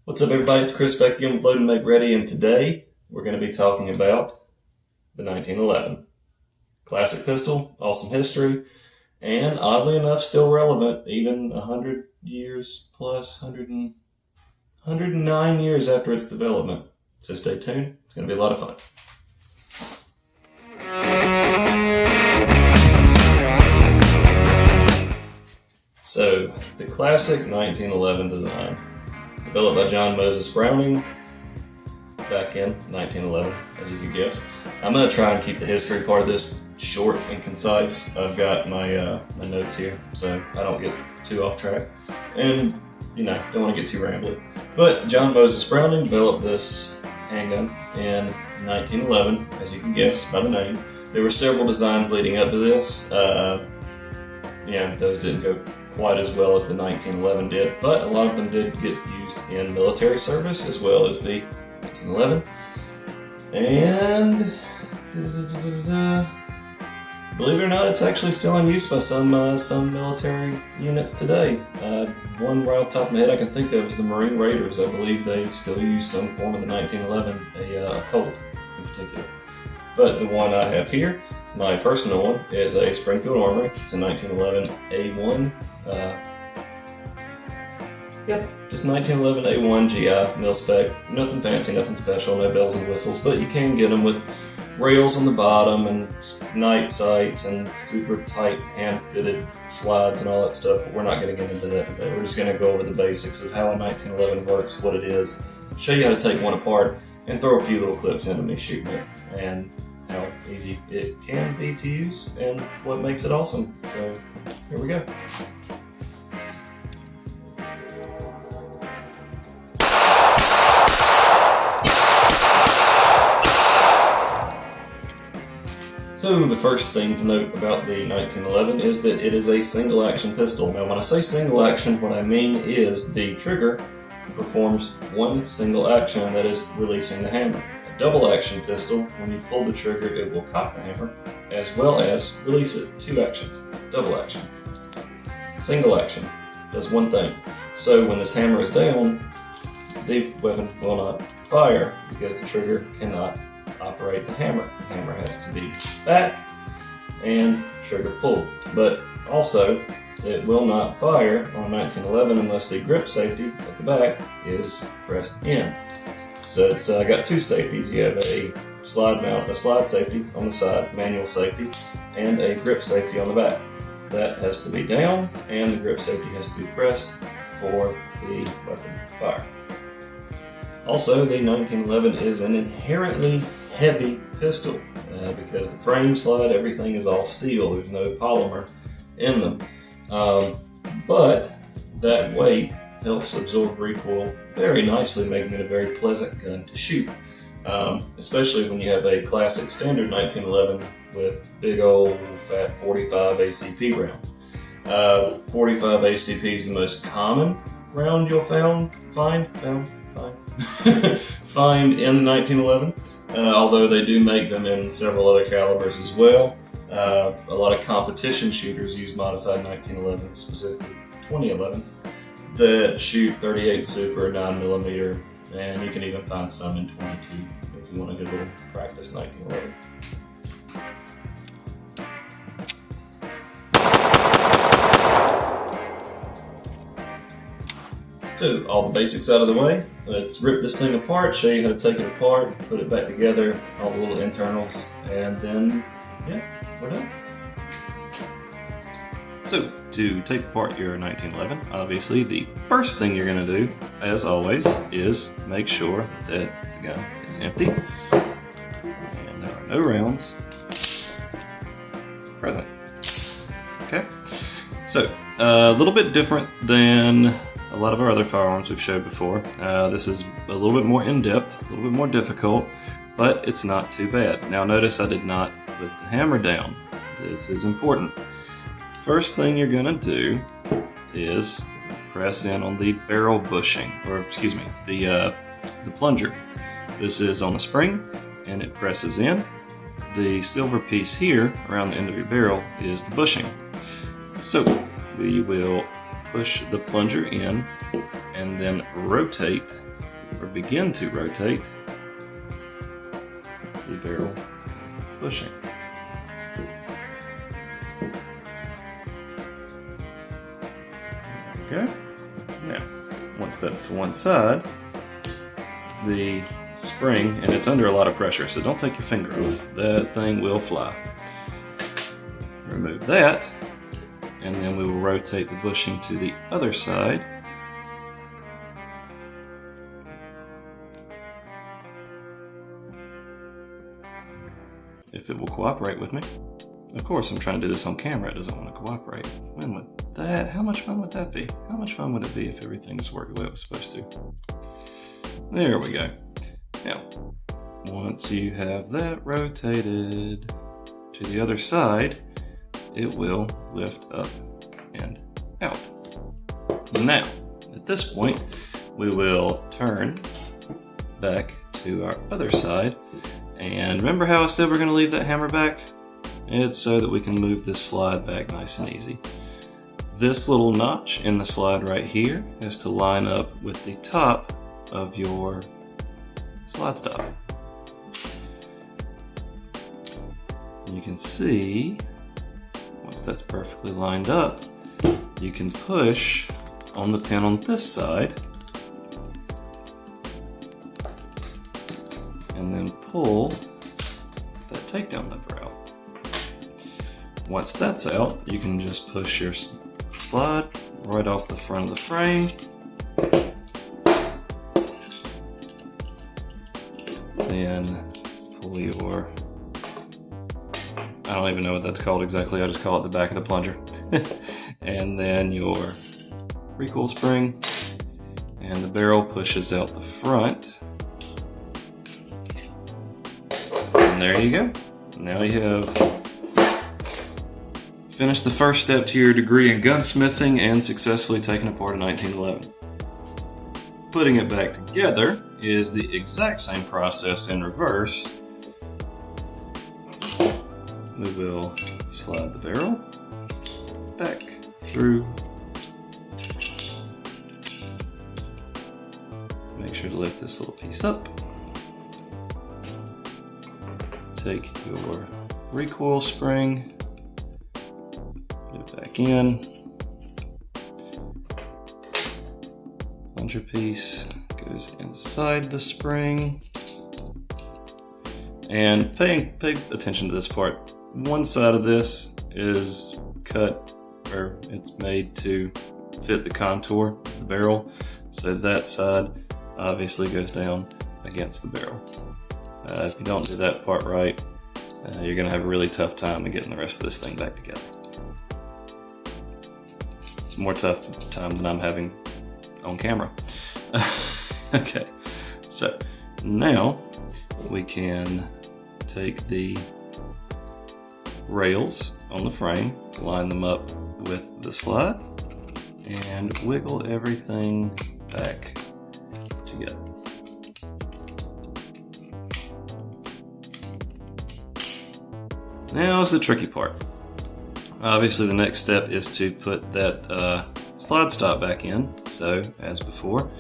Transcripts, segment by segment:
What's up, everybody? It's Chris back again with Load and Make Ready, and today we're going to be talking about the 1911. Classic pistol, awesome history, and oddly enough, still relevant even 100 years plus, 109 years after its development. So stay tuned, it's going to be a lot of fun. So, the classic 1911 design, developed by John Moses Browning back in 1911, as you could guess. I'm going to try and keep the history part of this short and concise. I've got my notes here, so I don't get too off track. And, don't want to get too rambly. But John Moses Browning developed this handgun in 1911, as you can guess by the name. There were several designs leading up to this. Those didn't go quite as well as the 1911 did, but a lot of them did get used in military service as well as the 1911. And believe it or not, it's actually still in use by some military units today. One right off the top of my head I can think of is the Marine Raiders. I believe they still use some form of the 1911, a Colt in particular. But the one I have here, my personal one, is a Springfield Armory. It's a 1911 A1. Just 1911 A1 GI, mil spec. Nothing fancy, nothing special, no bells and whistles, but you can get them with rails on the bottom and night sights and super tight hand-fitted slides and all that stuff, but we're not going to get into that today. We're just going to go over the basics of how a 1911 works, what it is, show you how to take one apart, and throw a few little clips into me shooting it, and how easy it can be to use, and what makes it awesome. So, here we go. So the first thing to note about the 1911 is that it is a single action pistol. Now when I say single action, what I mean is the trigger performs one single action, and that is releasing the hammer. A double action pistol, when you pull the trigger, it will cock the hammer, as well as release it. Two actions. Double action. Single action does one thing. So when this hammer is down, the weapon will not fire because the trigger cannot operate the hammer. The hammer has to be back and trigger pulled. But also, it will not fire on 1911 unless the grip safety at the back is pressed in. So it's got two safeties. You have a slide safety on the side, manual safety, and a grip safety on the back. That has to be down, and the grip safety has to be pressed for the weapon to fire. Also, the 1911 is an inherently heavy pistol because the frame slide, everything is all steel. There's no polymer in them. But that weight helps absorb recoil very nicely, making it a very pleasant gun to shoot. Especially when you have a classic standard 1911 with big old fat 45 ACP rounds. 45 ACP is the most common round you'll find in the 1911, although they do make them in several other calibers as well. A lot of competition shooters use modified 1911s, specifically 2011s, that shoot 38 Super, 9mm, and you can even find some in 22 if you want a good little practice 1911. So, all the basics out of the way, let's rip this thing apart, show you how to take it apart, put it back together, all the little internals, and then, we're done. So, to take apart your 1911, obviously the first thing you're going to do, as always, is make sure that the gun is empty, and there are no rounds present. Okay, so a little bit different than a lot of our other firearms we've showed before. This is a little bit more in-depth, a little bit more difficult, but it's not too bad. Now notice I did not put the hammer down. This is important. First thing you're gonna do is press in on the barrel bushing, or excuse me, the plunger. This is on a spring, and it presses in. The silver piece here around the end of your barrel is the bushing. So we will push the plunger in and then rotate or begin to rotate the barrel bushing. There we go. Now, once that's to one side, the spring, and it's under a lot of pressure, so don't take your finger off. That thing will fly. Remove that, and then we will rotate the bushing to the other side. If it will cooperate with me. Of course, I'm trying to do this on camera. It doesn't want to cooperate. When would that? How much fun would that be? How much fun would it be if everything just worked the way it was supposed to? There we go. Now, once you have that rotated to the other side, it will lift up and out. Now, at this point, we will turn back to our other side. And remember how I said we're going to leave that hammer back? It's so that we can move this slide back nice and easy. This little notch in the slide right here has to line up with the top of your slide stop. You can see, once that's perfectly lined up, you can push on the pin on this side and then pull that takedown lever out. Once that's out, you can just push your slide right off the front of the frame. Then pull your, I don't even know what that's called exactly, I just call it the back of the plunger. And then your recoil spring, and the barrel pushes out the front. And there you go. Now you have finished the first step to your degree in gunsmithing and successfully taken apart a 1911. Putting it back together is the exact same process in reverse. We will slide the barrel back through. Make sure to lift this little piece up. Take your recoil spring, put it back in. Plunger piece goes inside the spring. And pay attention to this part. One side of this is cut, or it's made to fit the contour of the barrel. So that side obviously goes down against the barrel. If you don't do that part right, you're going to have a really tough time in getting the rest of this thing back together. It's a more tough time than I'm having on camera. Okay, so now we can take the rails on the frame, line them up with the slide, and wiggle everything back together. Now is the tricky part. Obviously the next step is to put that slide stop back in. So as before,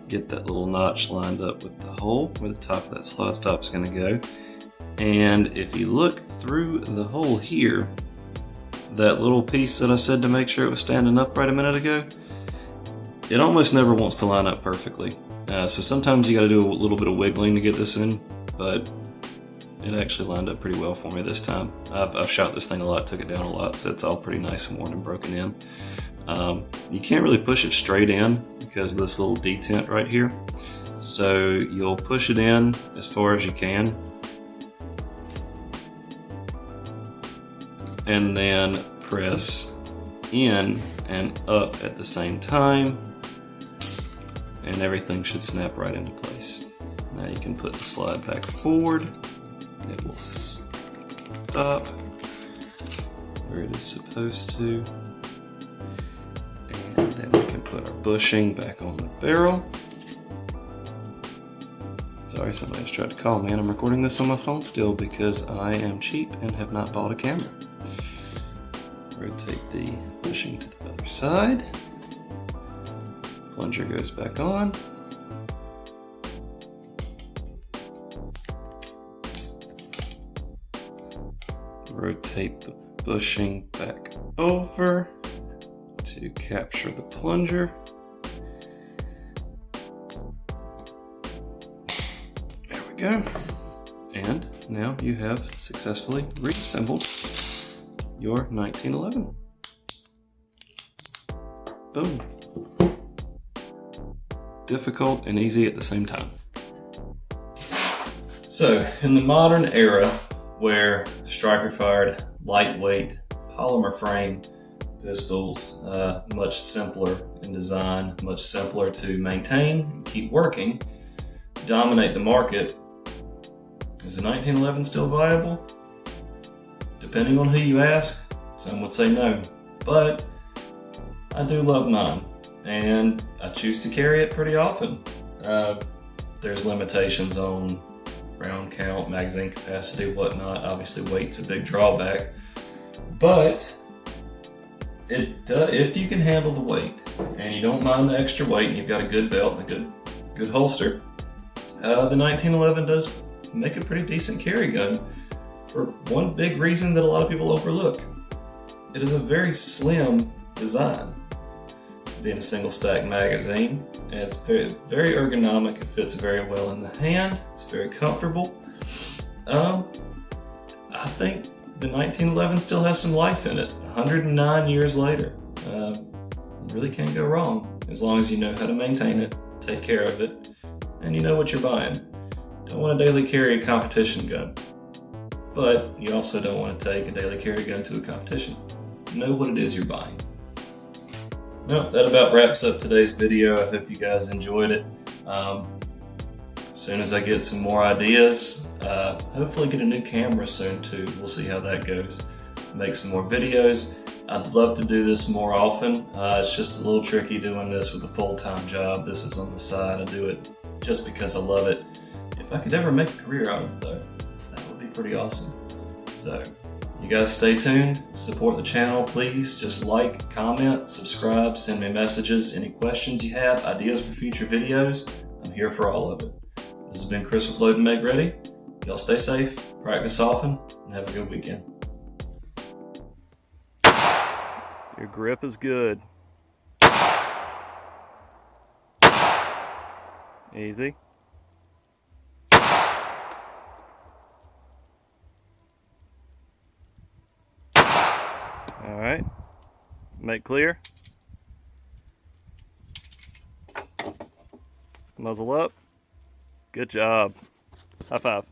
get that little notch lined up with the hole where the top of that slide stop is going to go. And if you look through the hole here, that little piece that I said to make sure it was standing upright a minute ago, it almost never wants to line up perfectly. So sometimes you got to do a little bit of wiggling to get this in, but it actually lined up pretty well for me this time. I've shot this thing a lot, took it down a lot, so it's all pretty nice and worn and broken in. You can't really push it straight in because of this little detent right here. So you'll push it in as far as you can, and then press in and up at the same time, and everything should snap right into place. Now you can put the slide back forward. It will stop where it is supposed to. And then we can put our bushing back on the barrel. Sorry, somebody just tried to call me, and I'm recording this on my phone still because I am cheap and have not bought a camera. Rotate the bushing to the other side. Plunger goes back on. rotate the bushing back over to capture the plunger. There we go. And now you have successfully reassembled your 1911. Boom. Difficult and easy at the same time. So, in the modern era where striker-fired, lightweight, polymer frame pistols, much simpler in design, much simpler to maintain and keep working, dominate the market, is the 1911 still viable? Depending on who you ask, some would say no, but I do love mine, and I choose to carry it pretty often. There's limitations on round count, magazine capacity, whatnot. Obviously weight's a big drawback, but if you can handle the weight and you don't mind the extra weight and you've got a good belt and a good holster, the 1911 does make a pretty decent carry gun for one big reason that a lot of people overlook. It is a very slim design. Being a single stack magazine, and it's very ergonomic. It fits very well in the hand. It's very comfortable. I think the 1911 still has some life in it. 109 years later, you really can't go wrong as long as you know how to maintain it, take care of it, and you know what you're buying. Don't want to daily carry a competition gun, but you also don't want to take a daily carry gun to a competition. Know what it is you're buying. Well, that about wraps up today's video. I hope you guys enjoyed it. As soon as I get some more ideas, hopefully get a new camera soon too. We'll see how that goes. Make some more videos. I'd love to do this more often. It's just a little tricky doing this with a full-time job. This is on the side. I do it just because I love it. If I could ever make a career out of it though, that would be pretty awesome. So, you guys stay tuned, support the channel please, just like, comment, subscribe, send me messages, any questions you have, ideas for future videos, I'm here for all of it. This has been Chris with Load and Make Ready. Y'all stay safe, practice often, and have a good weekend. Your grip is good. Easy. All right, make clear. Muzzle up. Good job. High five.